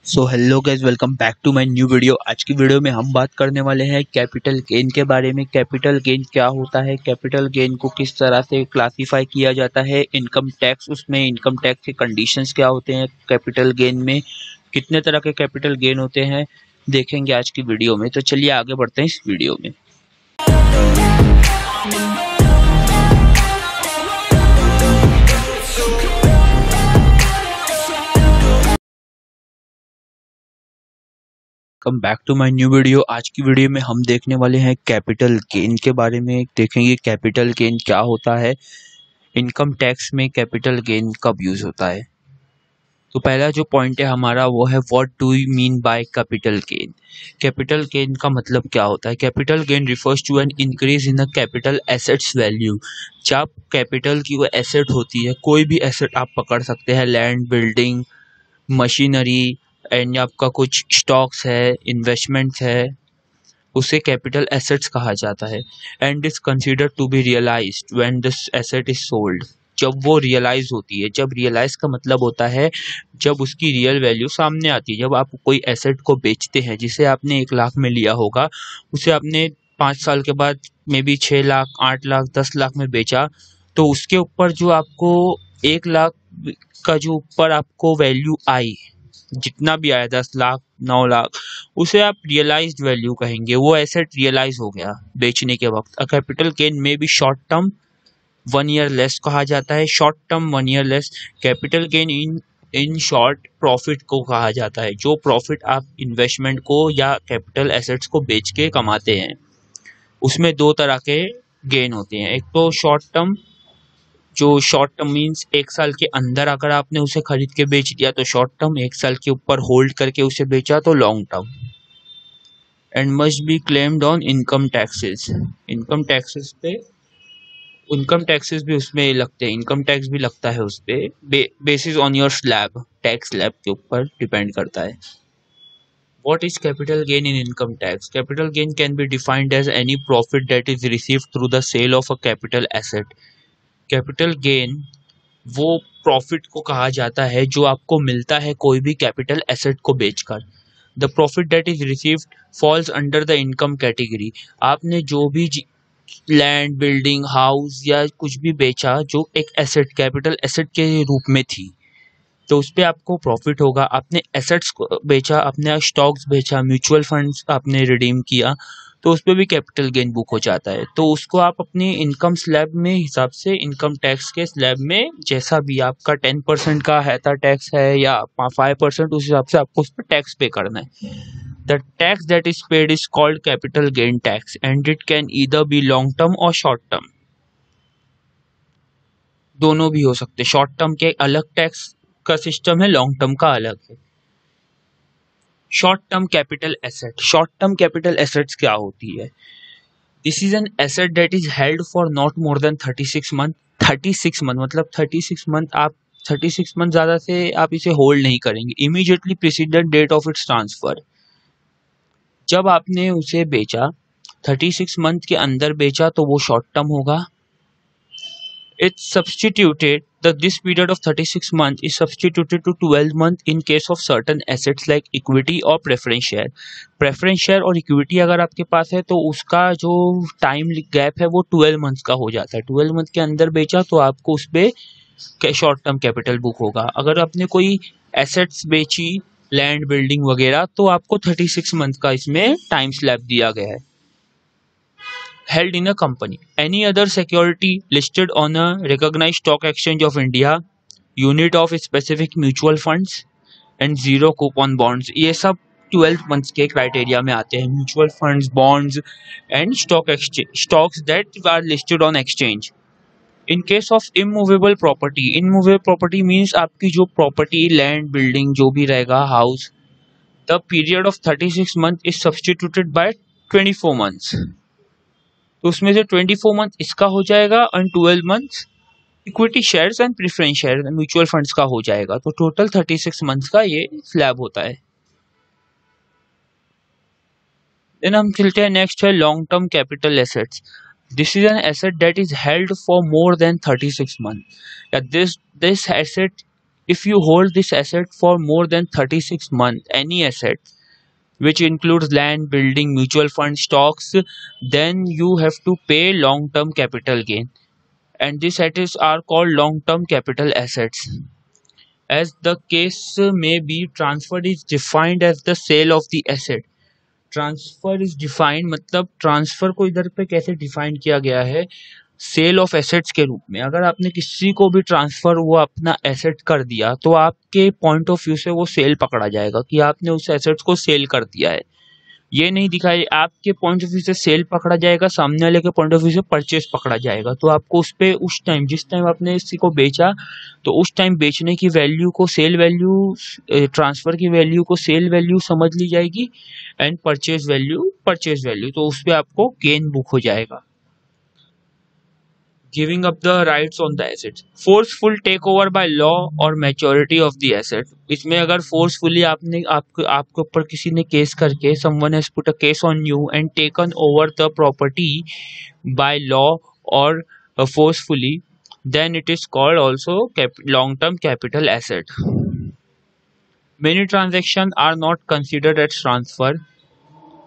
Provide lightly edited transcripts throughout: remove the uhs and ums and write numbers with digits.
So hello guys, welcome back to my new video. आज की video में हम बात करने वाले हैं कैपिटल गेन के बारे में। कैपिटल गेन क्या होता है, कैपिटल गेन को किस तरह से क्लासिफाई किया जाता है, इनकम टैक्स, उसमें इनकम टैक्स के कंडीशंस क्या होते हैं, कैपिटल गेन में कितने तरह के कैपिटल गेन होते हैं, देखेंगे आज की वीडियो में। तो चलिए आगे बढ़ते हैं इस वीडियो में। Welcome back to my new video. आज की वीडियो में हम देखने वाले हैं कैपिटल गेन के बारे में। देखेंगे कैपिटल गेन क्या होता है, इनकम टैक्स में कैपिटल गेन कब यूज होता है। तो पहला जो पॉइंट है हमारा वो है what do you mean by capital gain. Capital gain का मतलब क्या होता है। Capital gain refers to an increase in the capital assets value. जब कैपिटल की वो एसेट होती है, कोई भी एसेट आप पकड़ सकते हैं, लैंड, बिल्डिंग, मशीनरी एंड आपका कुछ स्टॉक्स है, इन्वेस्टमेंट्स है, उसे कैपिटल एसेट्स कहा जाता है। And is considered to be realised when this asset is sold. जब वो रियलाइज होती है, जब रियलाइज का मतलब होता है जब उसकी रियल वैल्यू सामने आती है। जब आप कोई एसेट को बेचते हैं, जिसे आपने 1 लाख में लिया होगा, उसे आपने 5 साल के बाद मे बी 6 लाख, 8 लाख, 10 लाख में बेचा, तो उसके ऊपर जो आपको 1 लाख का जो ऊपर आपको वैल्यू आई, जितना भी आया 10 लाख, 9 लाख, उसे आप रियलाइज्ड वैल्यू कहेंगे। वो एसेट रियलाइज हो गया बेचने के वक्त। अ कैपिटल गेन में भी शॉर्ट टर्म 1 ईयर लेस कहा जाता है। Short term 1 year less capital gain in short profit को कहा जाता है। जो प्रॉफिट आप इन्वेस्टमेंट को या कैपिटल एसेट्स को बेच के कमाते हैं, उसमें 2 तरह के गेन होते हैं। एक तो शॉर्ट टर्म, जो शॉर्ट टर्म मीन्स 1 साल के अंदर अगर आपने उसे खरीद के बेच दिया तो शॉर्ट टर्म, 1 साल के ऊपर होल्ड करके उसे बेचा तो long term. And must be claimed on income taxes. Income taxes भी उसमें लगते हैं, इनकम टैक्स भी लगता है उस पे, basis on your slab, tax slab के ऊपर डिपेंड करता है। What is capital gain in income tax? Capital gain can be defined as any profit that is received through the sale of a capital asset. Capital gain वो profit को कहा जाता है जो आपको मिलता है कोई भी कैपिटल एसेट को बेचकर। The profit that is received falls under the income category. आपने जो भी लैंड, बिल्डिंग, हाउस या कुछ भी बेचा जो एक एसेट, कैपिटल एसेट के रूप में थी, तो उस पर आपको प्रॉफिट होगा। आपने एसेट्स को बेचा, आपने स्टॉक्स बेचा, म्यूचुअल फंड्स आपने रिडीम किया, तो उस पर भी कैपिटल गेन बुक हो जाता है। तो उसको आप अपनी इनकम स्लैब में हिसाब से, इनकम टैक्स के स्लैब में, जैसा भी आपका 10% का है था टैक्स है या 5%, उस हिसाब से आपको उस पर टैक्स पे करना है। The tax that is paid is called capital gain tax and it can either be long term और शॉर्ट टर्म। दोनों भी हो सकते हैं। शॉर्ट टर्म के अलग टैक्स का सिस्टम है, लॉन्ग टर्म का अलग है। Short term capital asset. Short term capital assets क्या होती है? This is an asset that is held for not more than 36 month. 36 month मतलब 36 मंथ, आप 36 मंथ ज्यादा से आप इसे होल्ड नहीं करेंगे। Immediately precedent date of its transfer. जब आपने उसे बेचा, 36 मंथ के अंदर बेचा, तो वो शॉर्ट टर्म होगा। It's substituted that this period of 36 months is substituted to 12 months in case of certain assets like equity or preference share. Preference share और equity अगर आपके पास है तो उसका जो टाइम गैप है वो 12 मंथ्स का हो जाता है। 12 मंथ के अंदर बेचा तो आपको उस पर शॉर्ट टर्म कैपिटल बुक होगा। अगर आपने कोई एसेट्स बेची, लैंड, बिल्डिंग वगैरह, तो आपको 36 मंथ का इसमें टाइम स्लैब दिया गया है। Held in a company, any other security listed on a recognized stock exchange of India, unit of specific mutual funds and zero coupon bonds। ये सब 12 months के क्राइटेरिया में आते हैं। Mutual funds, bonds and stocks that are listed on exchange. In case of immovable property, immovable property means आपकी जो property, land, building जो भी रहेगा, house, the period of 36 month is substituted by 24 months. तो उसमें से 24 मंथ इसका हो जाएगा और 12 month equity shares and preference share mutual funds का हो जाएगा। तो टोटल 36 मंथ का ये स्लैब होता है। देन हम चलते हैं, नेक्स्ट है long term capital assets. This is an asset that is held for more than 36 month. This asset If you hold this asset for more than 36 months, any asset which includes land, building, mutual fund, stocks, then you have to pay long-term capital gain. And these assets are called long-term capital assets. As the case may be, transfer is defined as the sale of the asset. Transfer is defined मतलब transfer को इधर पे कैसे define किया गया है, cell of assets के रूप में। अगर आपने किसी को भी ट्रांसफर वो अपना एसेट कर दिया तो आपके पॉइंट ऑफ व्यू से वो सेल पकड़ा जाएगा कि आपने उस एसेट्स को सेल कर दिया है। ये नहीं दिखाई, आपके पॉइंट ऑफ व्यू से सेल पकड़ा जाएगा, सामने वाले के पॉइंट ऑफ व्यू से परचेस पकड़ा जाएगा। तो आपको उस पे उस टाइम जिस टाइम आपने इसी को बेचा तो उस टाइम बेचने की वैल्यू को सेल वैल्यू, ट्रांसफर की वैल्यू को सेल वैल्यू समझ ली जाएगी एंड परचेज वैल्यू, तो उस पे आपको गेन बुक हो जाएगा। Giving up the rights on the asset, forceful take over by law और मैच्योरिटी ऑफ द एसेट। इसमें अगर फोर्सफुली आपके ऊपर किसी ने केस करके, someone has put a case on you and taken over the property by law और forcefully, then it is called also long-term capital asset. Many transactions are not considered as transfer.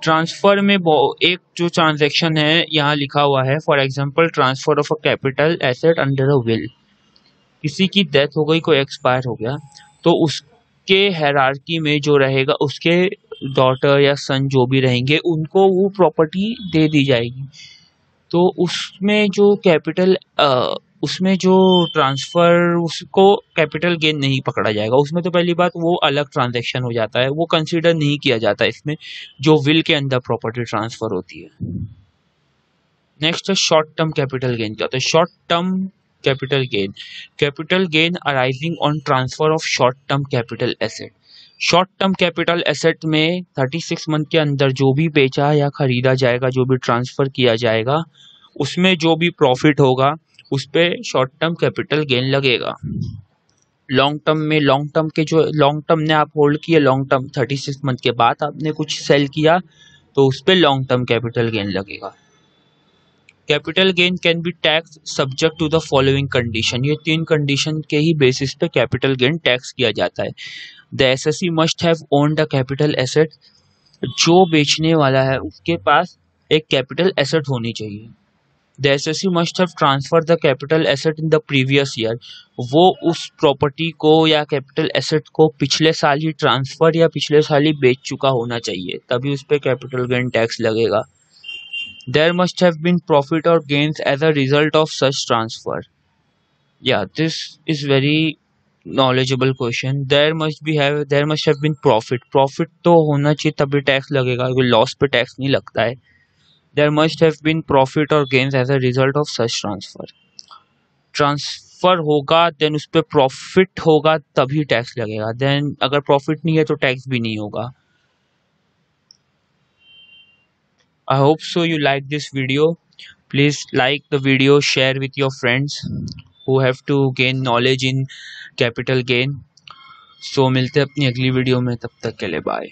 Transfer में एक जो transaction है यहाँ लिखा हुआ है, for example transfer of a capital asset under a will. किसी की डेथ हो गई, कोई एक्सपायर हो गया, तो उसके हायरार्की में जो रहेगा, उसके डॉटर या सन जो भी रहेंगे उनको वो प्रॉपर्टी दे दी जाएगी। तो उसमें जो कैपिटल उसमें जो ट्रांसफर, उसको कैपिटल गेन नहीं पकड़ा जाएगा। उसमें तो पहली बात वो अलग ट्रांजैक्शन हो जाता है, वो कंसीडर नहीं किया जाता इसमें जो विल के अंदर प्रॉपर्टी ट्रांसफर होती है। नेक्स्ट है शॉर्ट टर्म कैपिटल गेन। क्या होता है short term capital gain arising on transfer of short term capital asset. Short term capital asset में 36 मंथ के अंदर जो भी बेचा या खरीदा जाएगा, जो भी ट्रांसफर किया जाएगा, उसमें जो भी प्रॉफिट होगा उस पे शॉर्ट टर्म कैपिटल गेन लगेगा। लॉन्ग टर्म ने आप होल्ड किए, लॉन्ग टर्म 36 मंथ के बाद आपने कुछ सेल किया तो उस पे लॉन्ग टर्म कैपिटल गेन लगेगा। Capital gain can be tax subject to the following condition. ये 3 कंडीशन के ही बेसिस पे कैपिटल गेन टैक्स किया जाता है। The assessee must have owned a capital asset. जो बेचने वाला है उसके पास एक कैपिटल एसेट होनी चाहिए। The SSC must have transferred the capital asset in the previous year. वो उस प्रॉपर्टी को या कैपिटल एसेट को पिछले साल ही ट्रांसफर या पिछले साल ही बेच चुका होना चाहिए, तभी उस पर कैपिटल गेन टैक्स लगेगा। There must have been profit or gains as a result of such transfer. Yeah, this is very knowledgeable question. There must have been profit. Profit तो होना चाहिए तभी टैक्स लगेगा, क्योंकि लॉस पे टैक्स नहीं लगता है। There must have been profit or gains as a result of such transfer. Transfer होगा देन उस पर प्रॉफिट होगा तभी टैक्स लगेगा, देन अगर प्रॉफिट नहीं है तो टैक्स भी नहीं होगा। I hope so you like this video. Please like the video, share with your friends who have to gain knowledge in capital gain. So मिलते हैं अपनी अगली वीडियो में, तब तक के लिए बाय।